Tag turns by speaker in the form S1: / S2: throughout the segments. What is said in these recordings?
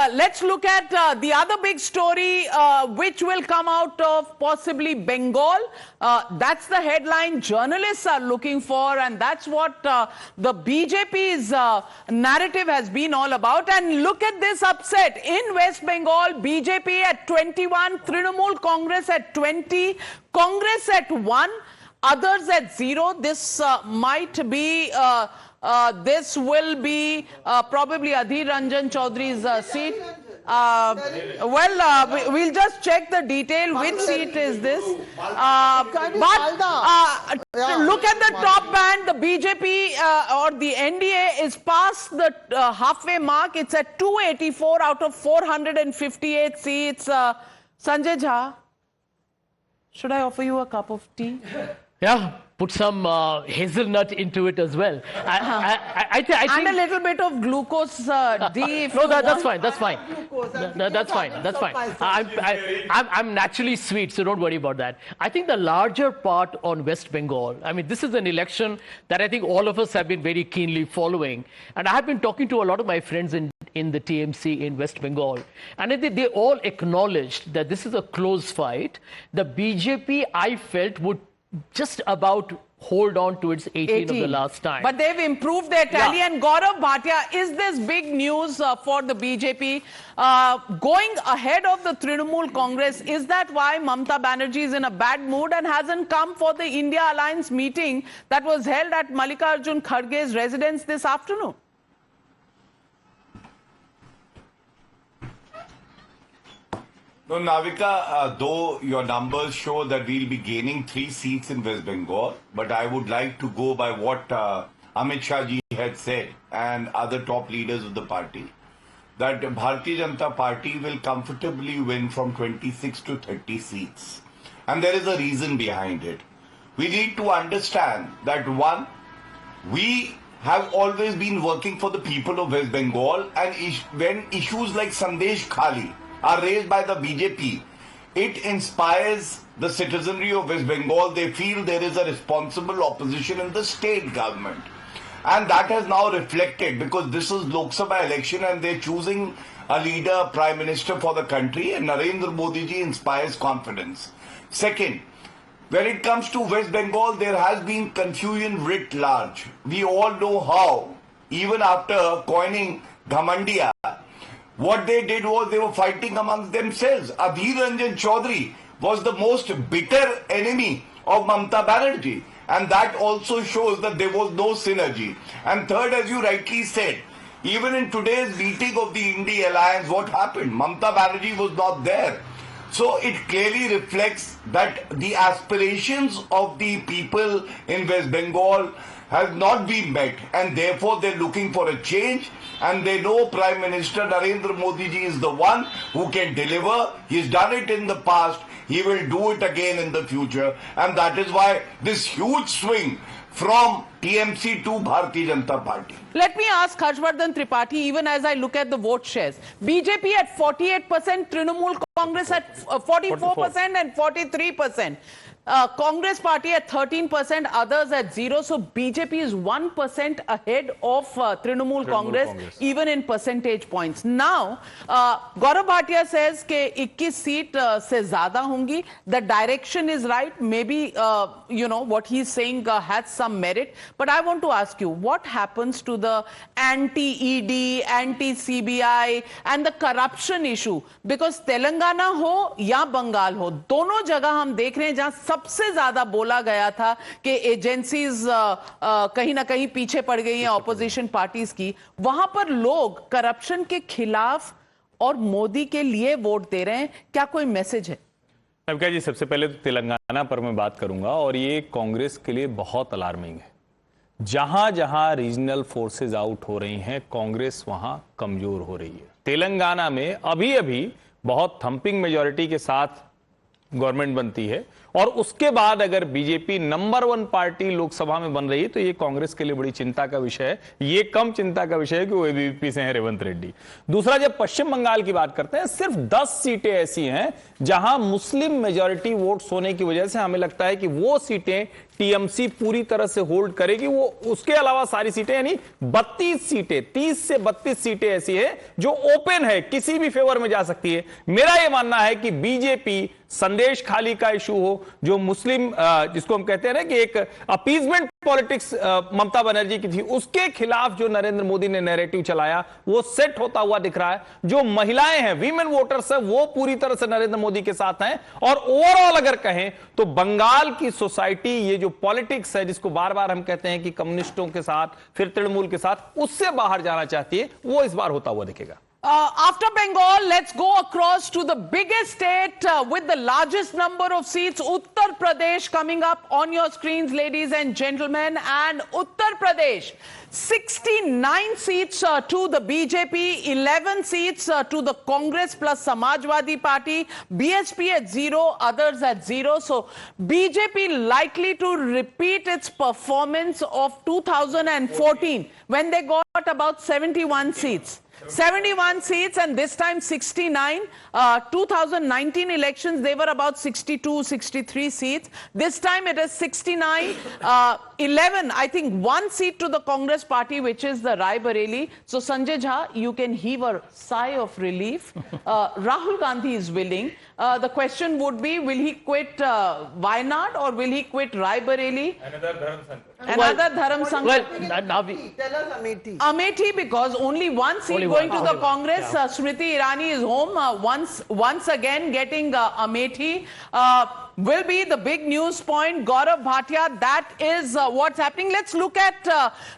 S1: Let's look at the other big story which will come out of possibly Bengal. That's the headline journalists are looking for, and that's what the BJP's narrative has been all about. And look at this upset in West Bengal. BJP at 21, Trinamool Congress at 20, Congress at 1, others at 0. This might be this will be probably Adhir Ranjan Chaudhary's seat. We'll just check the detail. Which seat is this? But look at the top band. The BJP or the NDA is past the halfway mark. It's at 284 out of 458 seats. Sanjay Jha, should I offer you a cup of tea?
S2: Yeah, put some hazelnut into it as well. I think
S1: and a little bit of glucose D.
S2: No, that's fine. That's fine. That's fine. That's fine. I'm naturally sweet, so don't worry about that. I think the larger part on West Bengal, I mean, this is an election that I think all of us have been very keenly following. And I have been talking to a lot of my friends in the TMC in West Bengal. And they all acknowledged that this is a close fight. The BJP, I felt, would just about hold on to its 18 of the last time.
S1: But they've improved their tally. Yeah. And Gaurav Bhatia, is this big news for the BJP? Going ahead of the Trinamool Congress, is that why Mamata Banerjee is in a bad mood and hasn't come for the India Alliance meeting that was held at Mallikarjun Kharge's residence this afternoon?
S3: No, Navika, though your numbers show that we'll be gaining 3 seats in West Bengal, but I would like to go by what Amit Shah ji had said and other top leaders of the party, that Bharatiya Janata Party will comfortably win from 26 to 30 seats. And there is a reason behind it. We need to understand that, one, we have always been working for the people of West Bengal, and when issues like Sandesh Khali are raised by the BJP, it inspires the citizenry of West Bengal. They feel there is a responsible opposition in the state government. And that has now reflected, because this is Lok Sabha election and they're choosing a leader, prime minister for the country, and Narendra Modi ji inspires confidence. Second, when it comes to West Bengal, there has been confusion writ large. We all know how, even after coining Ghamandiya, what they did was they were fighting amongst themselves. Adhir Ranjan Chaudhary was the most bitter enemy of Mamata Banerjee. And that also shows that there was no synergy. And third, as you rightly said, even in today's meeting of the India Alliance, what happened? Mamata Banerjee was not there. So it clearly reflects that the aspirations of the people in West Bengal has not been met, and therefore they're looking for a change, and they know Prime Minister Narendra Modi ji is the one who can deliver. He's done it in the past, he will do it again in the future, and that is why this huge swing from TMC to Bharatiya Janata Party.
S1: Let me ask Harshvardhan Tripathi, even as I look at the vote shares. BJP at 48%, Trinamool Congress at 44% and 43%. Congress party at 13%, others at 0%. So BJP is 1% ahead of Trinamool Congress, even in percentage points. Now, Gaurav Bhatia says that 21 seat se zyada hongi. The direction is right. Maybe, you know, what he's saying has some merit. But I want to ask you, what happens to the anti-ED, anti-CBI and the corruption issue? Because Telangana ho ya Bengal ho, दोनों जगह हम देख रहे हैं जहां सबसे ज्यादा बोला गया था कि एजेंसीज कहीं ना कहीं पीछे पड़ गई हैं ऑपोजिशन पार्टीज की, वहां पर लोग करप्शन के खिलाफ और मोदी के लिए वोट दे रहे हैं. क्या कोई मैसेज है?
S4: नविका जी, सबसे पहले तो तेलंगाना पर मैं बात करूंगा, और ये कांग्रेस के लिए बहुत अलार्मिंग है. जहां जहां रीजनल फोर्सेज आउट हो रही हैं, कांग्रेस वहां कमजोर हो रही है. तेलंगाना में अभी अभी बहुत थंपिंग मेजॉरिटी के साथ गवर्नमेंट बनती है, और उसके बाद अगर बीजेपी नंबर 1 पार्टी लोकसभा में बन रही है तो ये कांग्रेस के लिए बड़ी चिंता का विषय है। ये कम चिंता का विषय है कि वो एबीवीपी से हैं रेवंत रेड्डी। दूसरा, जब पश्चिम बंगाल की बात करते हैं, सिर्फ 10 सीटें ऐसी हैं जहां मुस्लिम मेजॉरिटी वोट्स होने की वजह से हमें लगता है कि वो सीटें टीएमसी पूरी तरह से होल्ड करेगी। वो उसके अलावा सारी सीटें, यानी 32 सीटें, 30 से 32 सीटें ऐसी है जो ओपन है, किसी भी फेवर में जा सकती है। मेरा यह मानना है कि बीजेपी संदेश खाली का इशू हो, जो मुस्लिम जिसको हम कहते हैं ना कि एक अपीजमेंट पॉलिटिक्स ममता बनर्जी की थी, उसके खिलाफ जो नरेंद्र मोदी ने नैरेटिव चलाया वो सेट होता हुआ दिख रहा है। जो महिलाएं हैं, वीमेन वोटर्स है, वो पूरी तरह से नरेंद्र मोदी के साथ हैं। और ओवरऑल अगर कहें तो बंगाल की सोसाइटी, ये जो पॉलिटिक्स है जिसको बार बार हम कहते हैं कि कम्युनिस्टों के साथ फिर तृणमूल के साथ, उससे बाहर जाना चाहती है, वो इस बार होता हुआ दिखेगा।
S1: After Bengal, let's go across to the biggest state with the largest number of seats, Uttar Pradesh, coming up on your screens, ladies and gentlemen. And Uttar Pradesh, 69 seats to the BJP, 11 seats to the Congress plus Samajwadi Party, BSP at 0, others at 0. So BJP likely to repeat its performance of 2014 when they got about 71 seats. 71 seats, and this time 69. 2019 elections, they were about 62, 63 seats. This time it is 69. 11, I think, 1 seat to the Congress party, which is the Rai Bareli. So Sanjay Jha, you can heave a sigh of relief. Rahul Gandhi is willing. The question would be, will he quit Wayanad or will he quit Rai Bareli? Another Dharam Sankat.
S2: Well, now we...
S5: Tell us Amethi.
S1: Amethi, because only one seat
S2: Only
S1: going
S2: one.
S1: to the
S2: Only one.
S1: Congress.
S2: Yeah.
S1: Smriti Irani is home once again, getting Amethi. Will be the big news point. Gaurav Bhatia, that is what's happening. Let's look at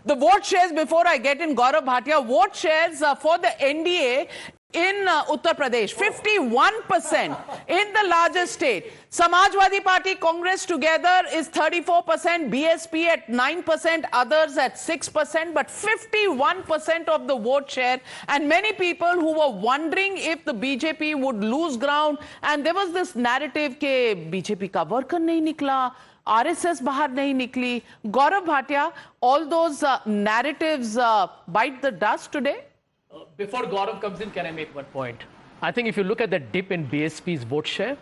S1: the vote shares before I get in Gaurav Bhatia. Vote shares for the NDA in Uttar Pradesh, 51% in the largest state. Samajwadi Party, Congress together is 34%, BSP at 9%, others at 6%, but 51% of the vote share. And many people who were wondering if the BJP would lose ground, and there was this narrative कि BJP का worker नहीं निकला, RSS बाहर नहीं निकली. Gaurav Bhatia, all those narratives bite the dust today?
S2: Before Gaurav comes in, can I make one point? I think if you look at the dip in BSP's vote share,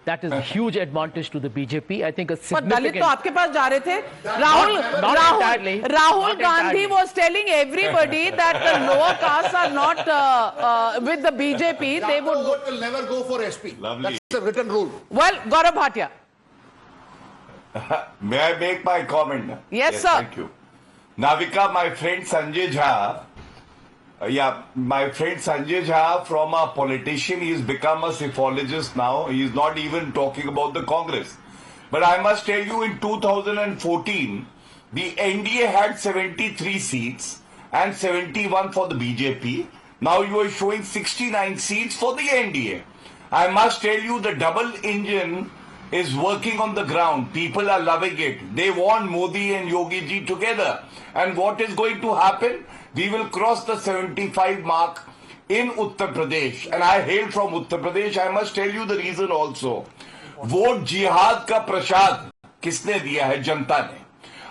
S2: that is a huge advantage to the BJP. I think a
S1: But Dalit
S2: significant...
S1: तो आपके पास जा रहे थे.
S2: not entirely.
S1: Rahul
S2: Not
S1: Gandhi
S2: entirely.
S1: was telling everybody that the lower castes are not with the BJP. They would go.
S6: vote will never go for SP.
S3: Lovely.
S6: That's the written rule.
S1: Well, Gaurav Bhatia.
S3: May I make my comment?
S1: Yes, sir.
S3: Thank you. Navika, my friend Sanjay Jha, my friend Sanjay Jha, from a politician, he's become a psephologist now. He's not even talking about the Congress. But I must tell you, in 2014, the NDA had 73 seats and 71 for the BJP. Now you are showing 69 seats for the NDA. I must tell you, the double engine is working on the ground. People are loving it. They want Modi and Yogi ji together. And what is going to happen? We will cross the 75 mark in Uttar Pradesh. And I hail from Uttar Pradesh. I must tell you the reason also. Vote जिहाद का प्रसाद किसने दिया है? जनता ने.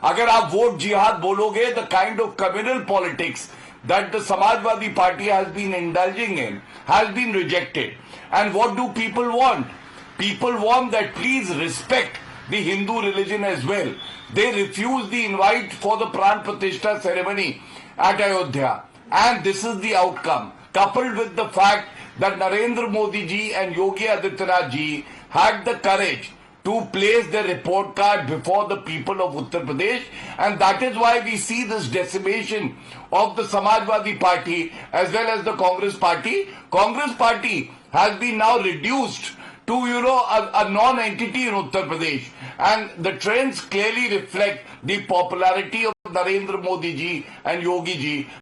S3: अगर आप vote जिहाद बोलोगे, the kind of communal politics that the Samajwadi Party has been indulging in has been rejected. And what do people want? People want that please respect the Hindu religion as well. They refuse the invite for the Pran Pratishtha ceremony at Ayodhya. And this is the outcome. Coupled with the fact that Narendra Modi ji and Yogi Adityanath ji had the courage to place their report card before the people of Uttar Pradesh, and that is why we see this decimation of the Samajwadi Party as well as the Congress Party. Congress Party has been now reduced to, a non-entity in Uttar Pradesh, and the trends clearly reflect the popularity of Narendra Modi ji and Yogi ji